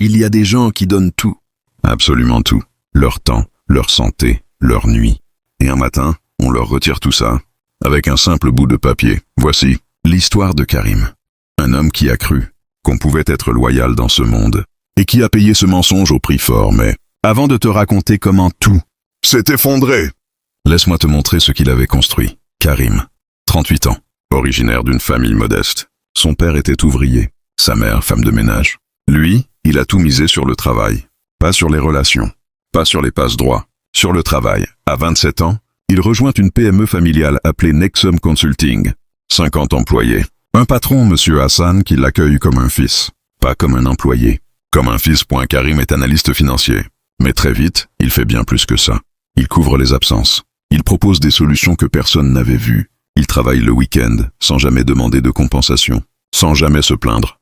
Il y a des gens qui donnent tout. Absolument tout. Leur temps, leur santé, leur nuit. Et un matin, on leur retire tout ça. Avec un simple bout de papier. Voici l'histoire de Karim. Un homme qui a cru qu'on pouvait être loyal dans ce monde. Et qui a payé ce mensonge au prix fort, mais avant de te raconter comment tout s'est effondré, laisse-moi te montrer ce qu'il avait construit. Karim, 38 ans, originaire d'une famille modeste. Son père était ouvrier, sa mère femme de ménage. Lui, il a tout misé sur le travail, pas sur les relations, pas sur les passe-droits, sur le travail. À 27 ans, il rejoint une PME familiale appelée Nexum Consulting. 50 employés. Un patron, Monsieur Hassan, qui l'accueille comme un fils, pas comme un employé. Comme un fils. Karim est analyste financier. Mais très vite, il fait bien plus que ça. Il couvre les absences. Il propose des solutions que personne n'avait vues. Il travaille le week-end, sans jamais demander de compensation, sans jamais se plaindre.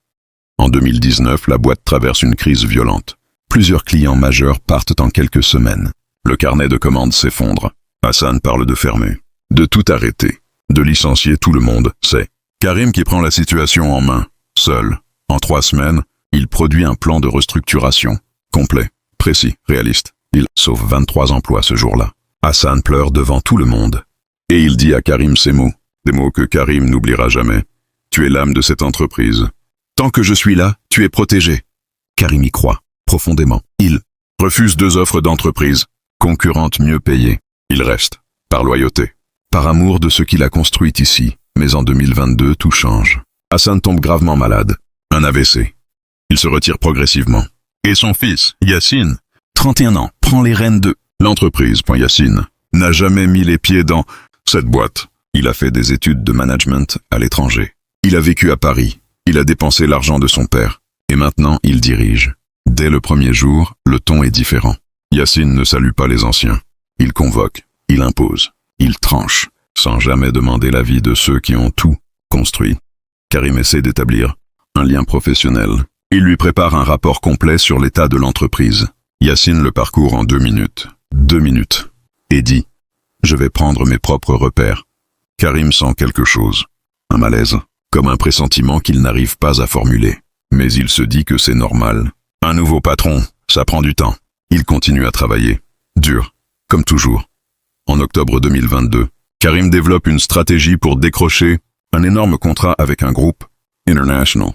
En 2019, la boîte traverse une crise violente. Plusieurs clients majeurs partent en quelques semaines. Le carnet de commandes s'effondre. Hassan parle de fermer, de tout arrêter, de licencier tout le monde. C'est Karim qui prend la situation en main, seul. En 3 semaines, il produit un plan de restructuration, complet, précis, réaliste. Il sauve 23 emplois ce jour-là. Hassan pleure devant tout le monde. Et il dit à Karim ces mots, des mots que Karim n'oubliera jamais. Tu es l'âme de cette entreprise. Tant que je suis là, tu es protégé. Karim y croit, profondément. Il refuse 2 offres d'entreprise, concurrentes mieux payées. Il reste, par loyauté, par amour de ce qu'il a construit ici. Mais en 2022, tout change. Hassan tombe gravement malade, un AVC. Il se retire progressivement. Et son fils, Yassine, 31 ans, prend les rênes de l'entreprise. Yassine n'a jamais mis les pieds dans cette boîte. Il a fait des études de management à l'étranger. Il a vécu à Paris. Il a dépensé l'argent de son père. Et maintenant, il dirige. Dès le premier jour, le ton est différent. Yassine ne salue pas les anciens. Il convoque, il impose, il tranche, sans jamais demander l'avis de ceux qui ont tout construit. Karim essaie d'établir un lien professionnel. Il lui prépare un rapport complet sur l'état de l'entreprise. Yassine le parcourt en 2 minutes. 2 minutes. Et dit « Je vais prendre mes propres repères ». Karim sent quelque chose. Un malaise, comme un pressentiment qu'il n'arrive pas à formuler. Mais il se dit que c'est normal. Un nouveau patron, ça prend du temps. Il continue à travailler. Dur, comme toujours. En octobre 2022, Karim développe une stratégie pour décrocher un énorme contrat avec un groupe international.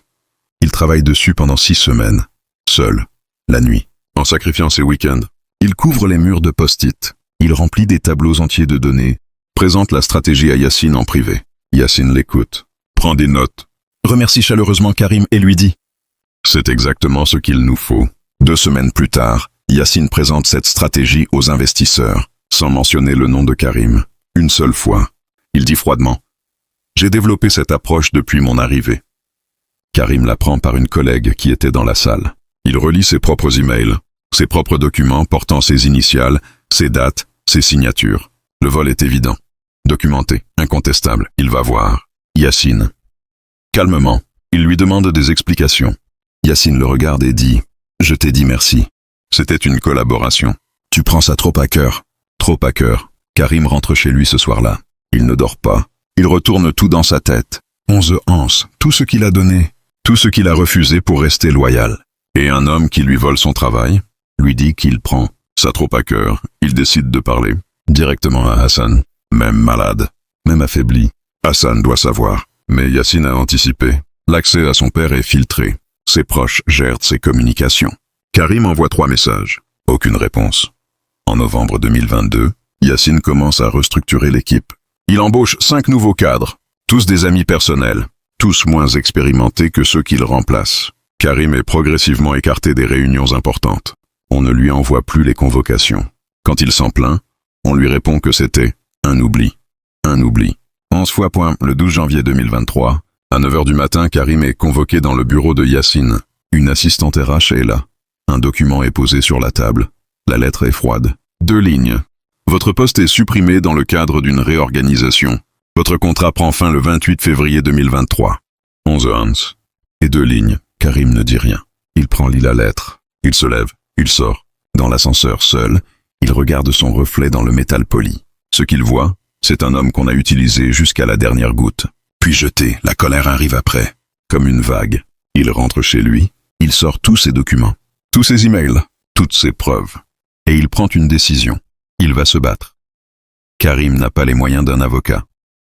Il travaille dessus pendant 6 semaines, seul, la nuit, en sacrifiant ses week-ends. Il couvre les murs de post-it. Il remplit des tableaux entiers de données, présente la stratégie à Yassine en privé. Yassine l'écoute, prend des notes, remercie chaleureusement Karim et lui dit « C'est exactement ce qu'il nous faut ». 2 semaines plus tard, Yassine présente cette stratégie aux investisseurs, sans mentionner le nom de Karim. Une seule fois. Il dit froidement « J'ai développé cette approche depuis mon arrivée ». Karim l'apprend par une collègue qui était dans la salle. Il relit ses propres emails, ses propres documents portant ses initiales, ses dates, ses signatures. Le vol est évident, documenté, incontestable. Il va voir Yassine. Calmement, il lui demande des explications. Yassine le regarde et dit « Je t'ai dit merci. C'était une collaboration. Tu prends ça trop à cœur. » Trop à cœur. Karim rentre chez lui ce soir-là. Il ne dort pas. Il retourne tout dans sa tête. 11 ans, tout ce qu'il a donné, tout ce qu'il a refusé pour rester loyal. Et un homme qui lui vole son travail, lui dit qu'il prend ça trop à cœur. Il décide de parler directement à Hassan. Même malade, même affaibli. Hassan doit savoir. Mais Yassine a anticipé. L'accès à son père est filtré. Ses proches gèrent ses communications. Karim envoie 3 messages. Aucune réponse. En novembre 2022, Yassine commence à restructurer l'équipe. Il embauche 5 nouveaux cadres, tous des amis personnels, tous moins expérimentés que ceux qu'il remplace. Karim est progressivement écarté des réunions importantes. On ne lui envoie plus les convocations. Quand il s'en plaint, on lui répond que c'était un oubli. Un oubli. 11 fois. Le 12 janvier 2023, à 9h du matin, Karim est convoqué dans le bureau de Yassine. Une assistante RH est là. Un document est posé sur la table. La lettre est froide. 2 lignes. Votre poste est supprimé dans le cadre d'une réorganisation. Votre contrat prend fin le 28 février 2023. 11h. Et 2 lignes. Karim ne dit rien. Il lit la lettre. Il se lève. Il sort. Dans l'ascenseur seul, il regarde son reflet dans le métal poli. Ce qu'il voit, c'est un homme qu'on a utilisé jusqu'à la dernière goutte. Puis jeté. La colère arrive après. Comme une vague. Il rentre chez lui. Il sort tous ses documents. tous ses emails, toutes ses preuves. Et il prend une décision. Il va se battre. Karim n'a pas les moyens d'un avocat.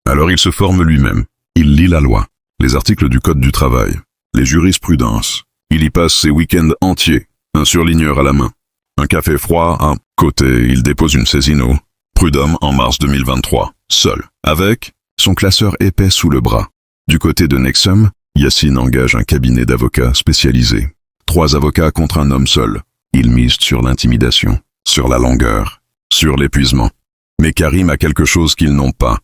Alors il se forme lui-même. Il lit la loi, les articles du Code du travail, les jurisprudences. Il y passe ses week-ends entiers, un surligneur à la main. Un café froid à côté, il dépose une saisine au Prud'homme en mars 2023, seul, avec son classeur épais sous le bras. Du côté de Nexum, Yacine engage un cabinet d'avocats spécialisé. 3 avocats contre un homme seul. Il mise sur l'intimidation, sur la longueur, sur l'épuisement. Mais Karim a quelque chose qu'ils n'ont pas,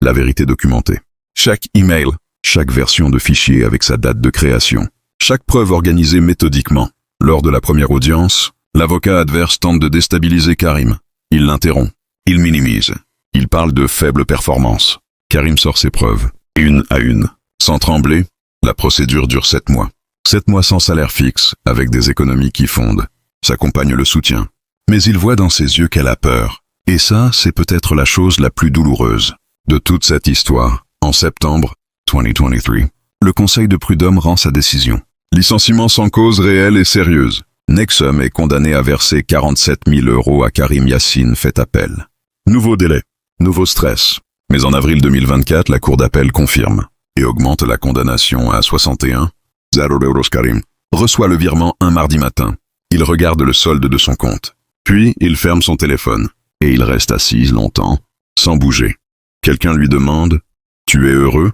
la vérité documentée. Chaque email, chaque version de fichier avec sa date de création, chaque preuve organisée méthodiquement. Lors de la première audience, l'avocat adverse tente de déstabiliser Karim. Il l'interrompt, il minimise, il parle de faible performance. Karim sort ses preuves, une à une. Sans trembler, la procédure dure 7 mois. 7 mois sans salaire fixe, avec des économies qui fondent. Sa compagne le soutient. Mais il voit dans ses yeux qu'elle a peur. Et ça, c'est peut-être la chose la plus douloureuse de toute cette histoire. En septembre 2023, le Conseil de Prud'homme rend sa décision. Licenciement sans cause réelle et sérieuse. Nexum est condamné à verser 47 000 € à Karim Yacine fait appel. Nouveau délai, nouveau stress. Mais en avril 2024, la Cour d'appel confirme et augmente la condamnation à 61 000 €. Karim reçoit le virement un mardi matin. Il regarde le solde de son compte. Puis, il ferme son téléphone. Et il reste assis longtemps, sans bouger. Quelqu'un lui demande « Tu es heureux ?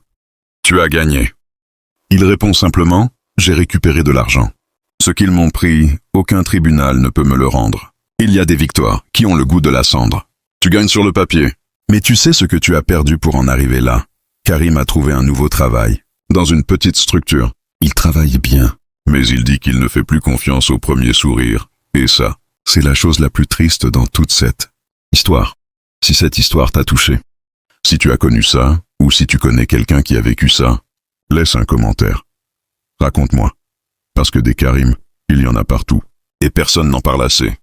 Tu as gagné ?» Il répond simplement « J'ai récupéré de l'argent. Ce qu'ils m'ont pris, aucun tribunal ne peut me le rendre. Il y a des victoires qui ont le goût de la cendre. Tu gagnes sur le papier. Mais tu sais ce que tu as perdu pour en arriver là. » Karim a trouvé un nouveau travail, dans une petite structure. Il travaille bien, mais il dit qu'il ne fait plus confiance au premier sourire. Et ça, c'est la chose la plus triste dans toute cette histoire. Si cette histoire t'a touché, si tu as connu ça, ou si tu connais quelqu'un qui a vécu ça, laisse un commentaire. Raconte-moi. Parce que des Karim, il y en a partout. Et personne n'en parle assez.